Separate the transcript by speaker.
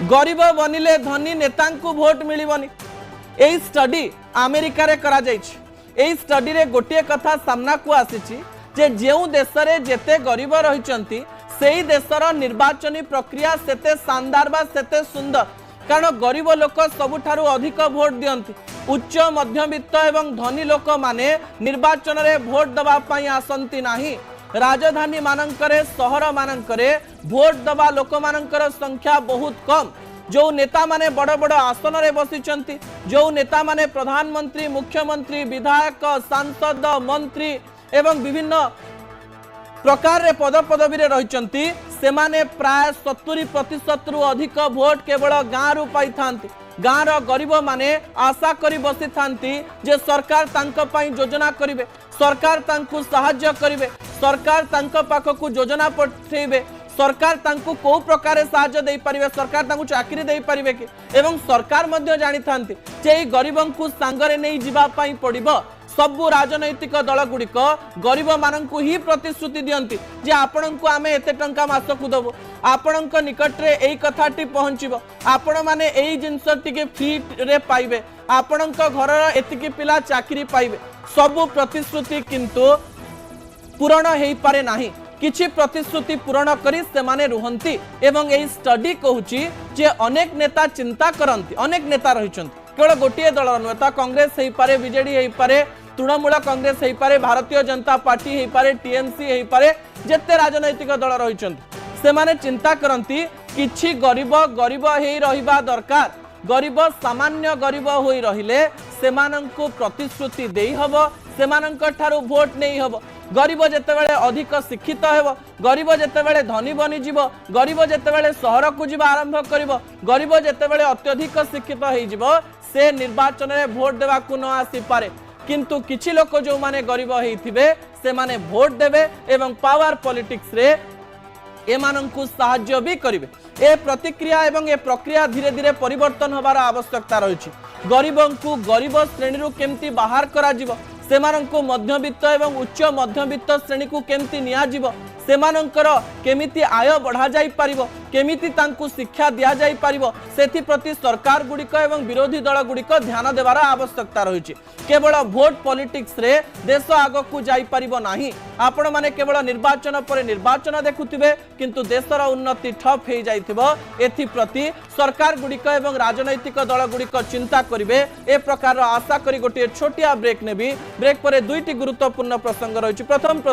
Speaker 1: गरीब बनिले धनी नेता को भोट मिलबनी। यही स्टडी अमेरिका रे करा जायछि। एही स्टडी रे गोटे कथा सामना को आसीछि जे जेउ देश रे जेते गरीब रहिचंती सेही देशर निर्वाचनी प्रक्रिया सेते शानदार बा सेते सुंदर, कारण गरीब लोक सबुठारु अधिक भोट दियंती। उच्च मध्यवित्त एवं धनी लोक माने निर्वाचन रे भोट दबा पई आसंती नाही। राजधानी मानकरे सहर मानकरे भोट दबा लोक मानकर संख्या बहुत कम। जो नेता माने बड़ बड़ आसन रे बसिचंती, जो नेता माने प्रधानमंत्री, मुख्यमंत्री, विधायक, सांसद, मंत्री एवं विभिन्न प्रकार रे पद पदवी रे रहिचंती, सेमाने प्राय 70% रु अधिक भोट केवल गाँ रु पाई थांती। गाँर गरीब माने आशा करी बसी थांती जे सरकार तांको पई योजना करिवे, सरकार तांको सहाय्य करिवे, सरकार तांको पाखकु योजना पठेइबे, सरकार तांको को प्रकार सहाय्य दे पारिबे, सरकार तांको चाकरी दे पारिबे कि, एवं सरकार मध्य जानि थांती जे गरीबंकु सांगरे नै जिबा पई पड़िबो। सबु राजनैतिक दल गुड़िक गरीब माननकु ही प्रतिश्रुति दियंती जे आपणंकु आमे एते टंका मासकु दबो, आपणंक निकट रे एई कथाटी पहुंचीबो, आपण माने एई जिंस टिके फ्री रे पाइबे, आपणंक घरर एतिकी पिला चाकरी पाइबे। सबु प्रतिश्रुति किंतु पूर्ण हेई पारे नाही। किछि प्रतिश्रुति पूर्ण करी सेमाने रुहंती एवं एई स्टडी कहूची जे अनेक नेता चिंता करंती। अनेक नेता रहिचंती, केवल गोटे दल नेता कांग्रेस हेई पारे, बीजेडी हेई पारे, तृणमूल कांग्रेस हेई पारे, भारतीय जनता पार्टी हेई पारे, टीएमसी हेई पारे, जेते राजनैतिक दल रहिचंती सेमाने चिंता करंती किछि गरीब गरीब हेई रहिबा दरकार। गरीब सामान्य गरीब होई रहिले सेमानंकु प्रतिश्रुति देई हबो, सेमानंक ठारू भोट नेई हबो। गरीब जेतेबेले अधिक शिक्षित हेबो, गरीब जेतेबेले धनी बनी जीवो, गरीब जेतेबेले शहर को जीवा आरंभ करिवो, गरीब जेतेबेले अत्यधिक शिक्षित हेई जीवो, से निर्वाचन रे भोट देबा को न आसी पारे। किंतु किछि लोक जो माने गरीब हेइथिबे से माने भोट देबे एवं पावर पॉलिटिक्स रे एमानंकु सहाय्य भी करिवे। ए प्रतिक्रिया एवं ए प्रक्रिया धीरे धीरे परिवर्तन होबार आवश्यकता रहिछि। गरीबंकु गरीब श्रेणी रु केमती बाहर करा जिवो, सेमानंकु मध्यवित्त एवं उच्च मध्यवित्त श्रेणी को केमती निया जिवो, सेमानंकर केमिति आय बढ़ा जाई पारिबो, केमिति तांकु शिक्षा दिया जाई पारिबो, सेथि प्रति सरकार गुड़िक एवं विरोधी दल गुड़िक ध्यान देवार आवश्यकता रही। केवल भोट पॉलिटिक्स रे देश आगकु जाई पारिबो नाही। आपण माने केवल निर्वाचन पर निर्वाचन देखुथिबे किंतु देशर उन्नति ठप हे जाइथिबो। एथि प्रति सरकार गुड़िक एवं राजनैतिक दल गुड़िक चिंता करिवे। ए प्रकार आशा करी गोटे छोटिया ब्रेक नेबी। ब्रेक पर दुईटी गुरुत्वपूर्ण प्रसंग रही। प्रथम